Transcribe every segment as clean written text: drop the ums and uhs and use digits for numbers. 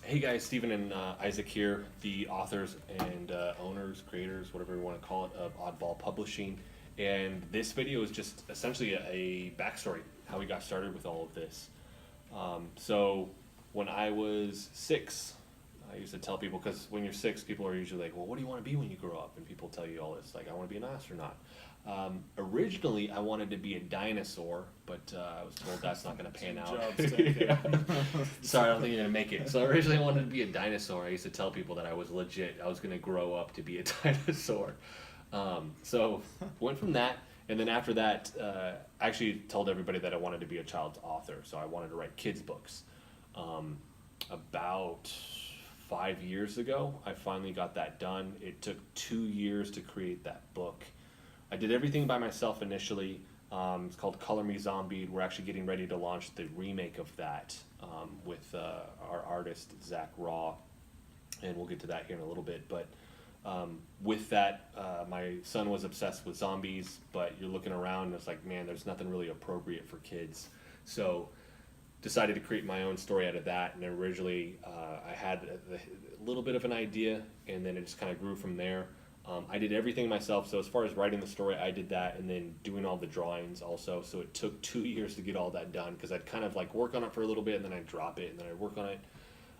Hey guys, Stephen and Isaac here, the authors and owners, creators, whatever you want to call it, of Oddball Publishing. And this video is just essentially a backstory, how we got started with all of this. So when I was 6, I used to tell people, because when you're 6, people are usually like, well, what do you want to be when you grow up? And people tell you all this, like, I want to be an astronaut. Originally, I wanted to be a dinosaur, but I was told that's not going to pan out. Yeah. Sorry, I don't think you're going to make it. So originally, I wanted to be a dinosaur. I used to tell people that I was legit. I was going to grow up to be a dinosaur. So went from that, and then after that, I actually told everybody that I wanted to be a child's author. So I wanted to write kids' books. About 5 years ago, I finally got that done. It took 2 years to create that book. I did everything by myself initially. It's called Color Me Zombie. We're actually getting ready to launch the remake of that with our artist, Zach Raw, and we'll get to that here in a little bit. But with that, my son was obsessed with zombies, but you're looking around and it's like, man, there's nothing really appropriate for kids. So decided to create my own story out of that, and originally I had a little bit of an idea, and then it just kind of grew from there. I did everything myself, so as far as writing the story, I did that, and then doing all the drawings also. So it took 2 years to get all that done, because I'd kind of like work on it for a little bit, and then I'd drop it, and then I'd work on it.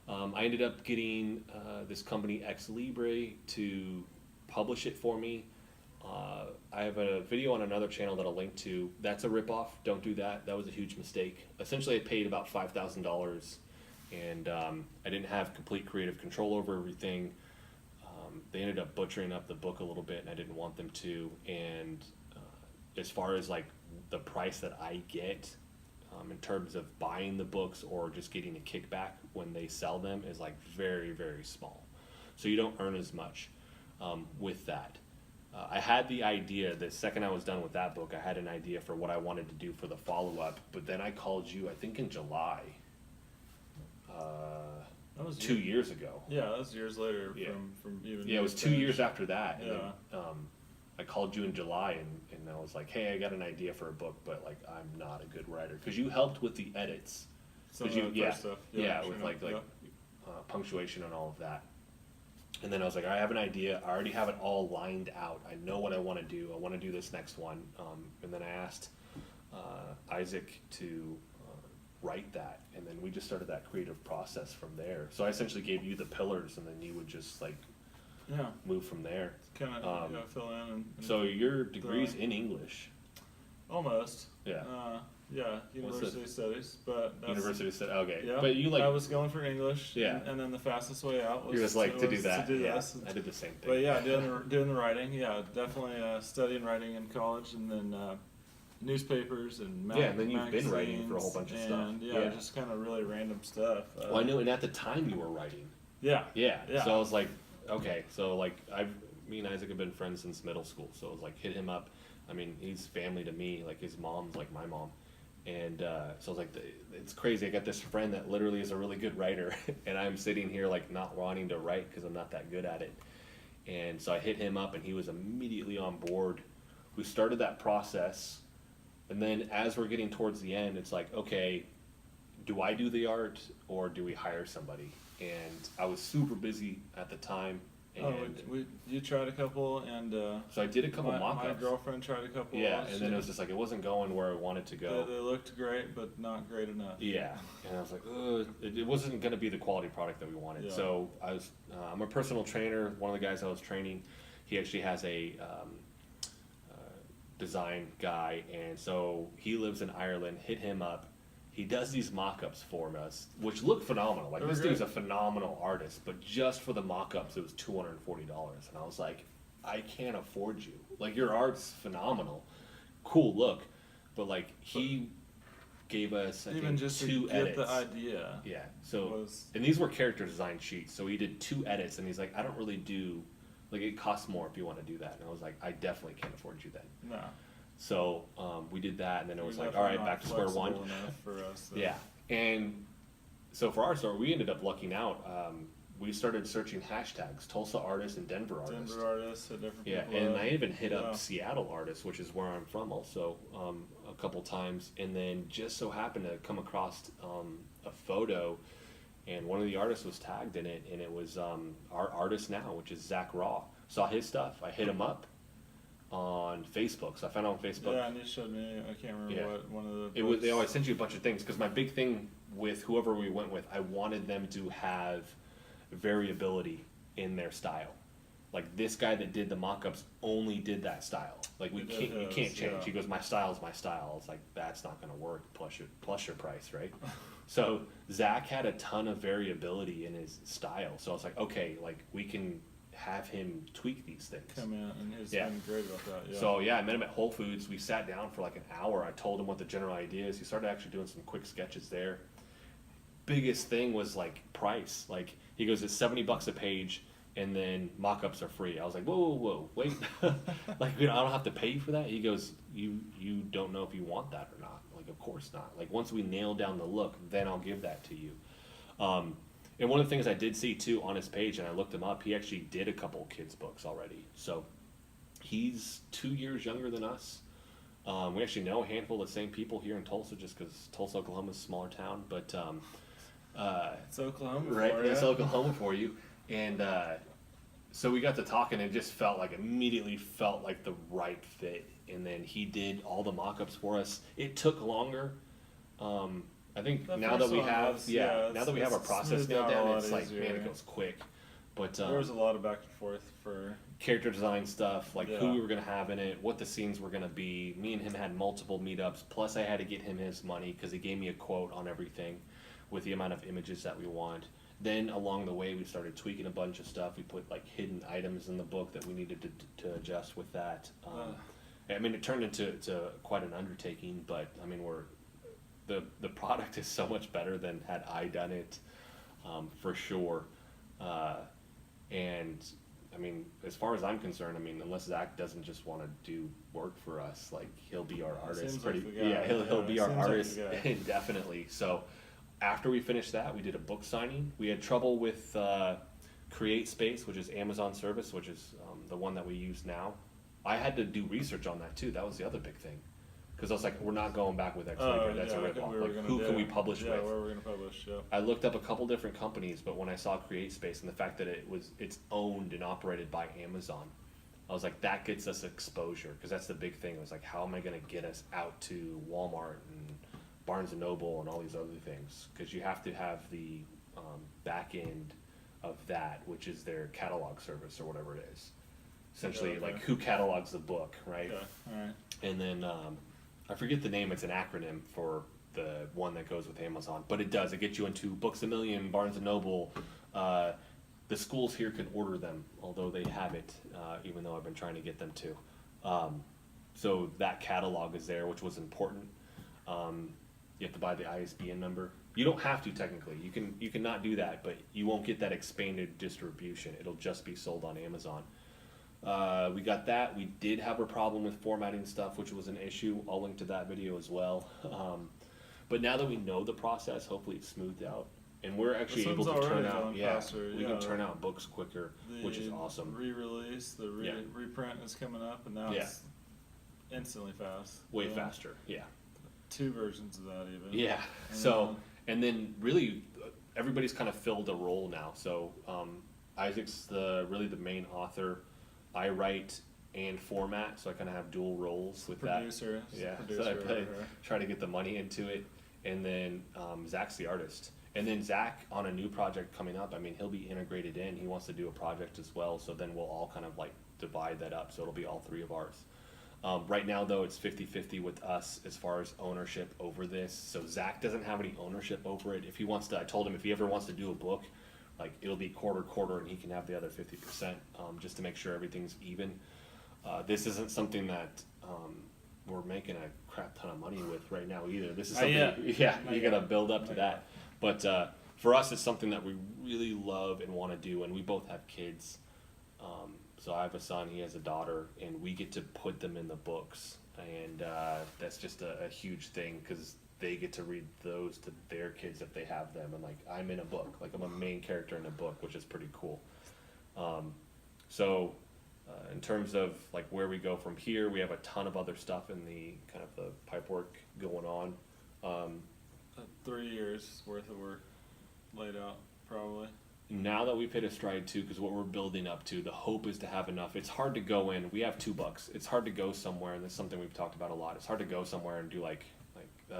I ended up getting this company, Ex Libre, to publish it for me. I have a video on another channel that I'll link to. That's a ripoff. Don't do that. That was a huge mistake. Essentially, I paid about $5,000, and I didn't have complete creative control over everything. They ended up butchering up the book a little bit, and I didn't want them to. And as far as like the price that I get in terms of buying the books or just getting a kickback when they sell them is like very, very small. So you don't earn as much with that. I had the idea, the second I was done with that book, I had an idea for what I wanted to do for the follow-up, but then I called you, I think in July. That was 2 years ago. Yeah, that was years later. Yeah. From even. Yeah, it was 2 years after that. And Yeah. then, I called you in July, and I was like, hey, I got an idea for a book, but like I'm not a good writer, because you helped with the edits. Some of you, the first stuff. yeah, with like punctuation and all of that. And then I was like, I have an idea. I already have it all lined out. I know what I want to do. I want to do this next one. And then I asked Isaac to write that, and then we just started that creative process from there. So I essentially gave you the pillars, and then you would just like move from there. Kind of fill in. And so your degree's in English. Almost. Yeah. University studies, but that's, University studies. Okay. Yeah, But you like. I was going for English. Yeah. And then the fastest way out was. You just like to do that. To do yeah. this. I did the same thing. But yeah, doing the writing. Yeah, definitely studying writing in college, and then newspapers and yeah, and then you've been writing for a whole bunch of stuff. And yeah, just kind of really random stuff. Well, I knew, and at the time you were writing. Yeah. So I was like, okay, so like me and Isaac have been friends since middle school, so I was like, hit him up. I mean, he's family to me. Like his mom's like my mom, and so I was like, it's crazy. I got this friend that literally is a really good writer, and I'm sitting here like not wanting to write because I'm not that good at it. And so I hit him up, and he was immediately on board. We started that process. And then as we're getting towards the end, it's like, okay, do I do the art or do we hire somebody? And I was super busy at the time. And you tried a couple, and so I did a couple mock-ups. My girlfriend tried a couple. Yeah, and then it was just like it wasn't going where I wanted to go. They looked great, but not great enough. Yeah, and I was like, it wasn't going to be the quality product that we wanted. Yeah. So I'm a personal trainer. One of the guys I was training, he actually has a design guy, and so he lives in Ireland. Hit him up. He does these mock-ups for us, which look phenomenal. Like this dude's a phenomenal artist, but just for the mock-ups, it was $240, and I was like, I can't afford you. Like your art's phenomenal, cool look, but like he gave us even just 2 to edits. Get the idea. Yeah. So and these were character design sheets, so he did 2 edits, and he's like, I don't really do. Like it costs more if you want to do that, and I was like, I definitely can't afford you then. No. So we did that, and then it was like, all right, back to square one. For us, so. Yeah, and so for our story, we ended up lucking out. We started searching hashtags: Tulsa artists and Denver artists. Denver artists, different people. Yeah, and I even hit up Seattle artists, which is where I'm from, also a couple times, and then just so happened to come across a photo and one of the artists was tagged in it, and it was our artist now, which is Zach Raw. Saw his stuff. I hit him up on Facebook. So I found out on Facebook. Yeah, and you showed me. I can't remember what one of the. It was. They always send you a bunch of things because my big thing with whoever we went with, I wanted them to have variability in their style. Like this guy that did the mock-ups only did that style. Like you can't change. Yeah. He goes, my style is my style. It's like that's not going to work. Plus your price, right? So Zach had a ton of variability in his style. So I was like, okay, like we can have him tweak these things. Come in, and he's been great about that. Yeah. So yeah, I met him at Whole Foods. We sat down for like an hour. I told him what the general idea is. He started actually doing some quick sketches there. Biggest thing was like price. Like he goes, it's $70 a page, and then mock-ups are free. I was like, whoa, wait. Like I don't have to pay you for that? He goes, you don't know if you want that or not. Like of course not. Like once we nail down the look, then I'll give that to you. And one of the things I did see too on his page, and I looked him up, he actually did a couple kids books already. So he's 2 years younger than us. We actually know a handful of the same people here in Tulsa, just because Tulsa, Oklahoma is a smaller town. But it's Oklahoma, right? for It's ya. Oklahoma for you. And so we got to talking, and it just immediately felt like the right fit. And then he did all the mock-ups for us. It took longer. I think The now that first we one have, was- now that we have our it's process smoothed nailed out a down, lot it's like, easier. man, it goes quick. But There was a lot of back and forth for. character design stuff, like who Yeah. we were going to have in it, what the scenes were going to be. Me and him had multiple meetups, plus I had to get him his money because he gave me a quote on everything with the amount of images that we want. Then along the way, we started tweaking a bunch of stuff. We put like hidden items in the book that we needed to adjust with that. I mean, it turned into quite an undertaking, but I mean, the product is so much better than had I done it, for sure. And I mean, as far as I'm concerned, I mean, unless Zach doesn't just want to do work for us, like he'll be our artist. Seems like the guy. Yeah, he'll be our Seems like artist the guy. indefinitely. So after we finished that, we did a book signing. We had trouble with Create Space, which is Amazon service, which is the one that we use now. I had to do research on that too. That was the other big thing. Because I was like, we're not going back with Ex Libris. That's a ripoff. Like, who can we publish with? Yeah, where we're gonna publish. Yeah. I looked up a couple different companies, but when I saw Create Space and the fact that it's owned and operated by Amazon, I was like, that gets us exposure, because that's the big thing. It was like, how am I going to get us out to Walmart and Barnes and Noble and all these other things? Because you have to have the back end of that, which is their catalog service or whatever it is. Essentially, Yeah, okay. like who catalogs the book, right? Okay. All right. And then I forget the name. It's an acronym for the one that goes with Amazon, but it does. It gets you into Books A Million, Barnes and Noble. The schools here can order them, although they have it, even though I've been trying to get them to. So that catalog is there, which was important. You have to buy the ISBN number. You don't have to technically. You can not do that, but you won't get that expanded distribution. It'll just be sold on Amazon. We got that. We did have a problem with formatting stuff, which was an issue. I'll link to that video as well. But now that we know the process, hopefully it's smoothed out. And we're actually This able one's to turn already out, going yeah, faster, we yeah. can turn out books quicker, which is The awesome. Re-release, the Yeah. reprint is coming up, and now Yeah. it's instantly fast. Way Yeah. faster, yeah. 2 versions of that even. Yeah, so, and then really, everybody's kind of filled a role now. So Isaac's really the main author. I write and format, so I kind of have dual roles with Producer. that. Yeah, Producer so I over here. try to get the money into it. And then Zach's the artist. And then Zach, on a new project coming up, I mean, he'll be integrated in. He wants to do a project as well, so then we'll all kind of like divide that up. So it'll be all 3 of ours. Right now, though, it's 50-50 with us as far as ownership over this. So Zach doesn't have any ownership over it. If he wants to, I told him if he ever wants to do a book, like it'll be quarter, and he can have the other 50%, just to make sure everything's even. This isn't something that we're making a crap ton of money with right now either. This is Not something, yet. yeah, Not you yet. gotta build up to Not that. But for us, it's something that we really love and want to do, and we both have kids. So I have a son, he has a daughter, and we get to put them in the books, and that's just a huge thing because they get to read those to their kids if they have them, and like I'm in a book, like I'm a main character in a book, which is pretty cool. So in terms of like where we go from here, we have a ton of other stuff in the kind of the pipe work going on. 3 years worth of work. laid out, probably. Now that we've hit a stride too, because what we're building up to, the hope is to have enough. It's hard to go in. We have $2. It's hard to go somewhere, and that's something we've talked about a lot. It's hard to go somewhere and do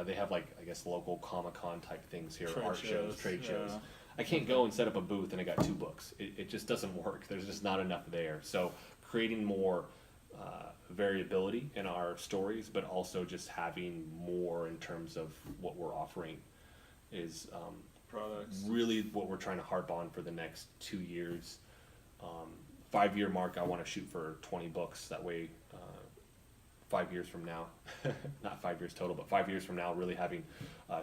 they have I guess local Comic-Con type things here, Trade art shows, shows, trade shows. yeah. I can't go and set up a booth and I got $2. It just doesn't work. There's just not enough there. So creating more variability in our stories, but also just having more in terms of what we're offering is Products. really what we're trying to harp on for the next 2 years. 5-year mark, I want to shoot for 20 books. That way, 5 years from now, not 5 years total, but 5 years from now, really having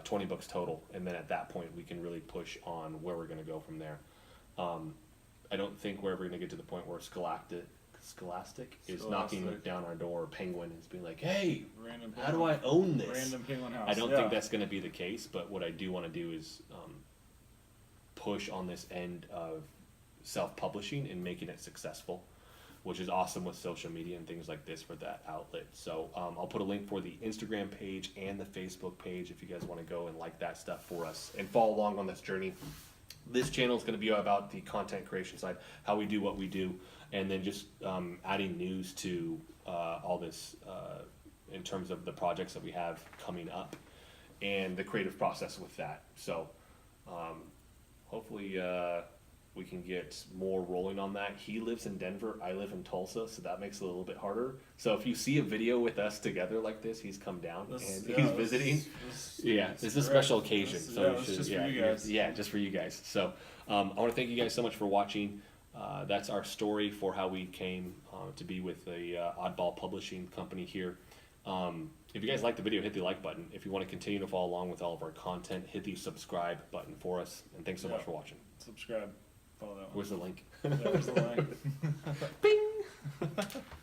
20 books total. And then at that point, we can really push on where we're going to go from there. I don't think we're ever going to get to the point where Scholastic is knocking down our door, or Penguin is being like, hey, Random how do I own this? Random Penguin House. I don't think that's going to be the case, but what I do want to do is push on this end of self-publishing and making it successful, which is awesome with social media and things like this for that outlet. So I'll put a link for the Instagram page and the Facebook page if you guys want to go and like that stuff for us and follow along on this journey. This channel is going to be about the content creation side, how we do what we do, and then just adding news to all this in terms of the projects that we have coming up and the creative process with that. So hopefully we can get more rolling on that. He lives in Denver, I live in Tulsa, so that makes it a little bit harder. So if you see a video with us together like this, he's come down and he's visiting. It's a special occasion. Just for you guys. Yeah, just for you guys. So I want to thank you guys so much for watching. That's our story for how we came to be with the Oddball Publishing Company here. If you guys like the video, hit the like button. If you want to continue to follow along with all of our content, hit the subscribe button for us. And thanks so much for watching. Subscribe. Follow that one. Where's the link? There's the link. Bing!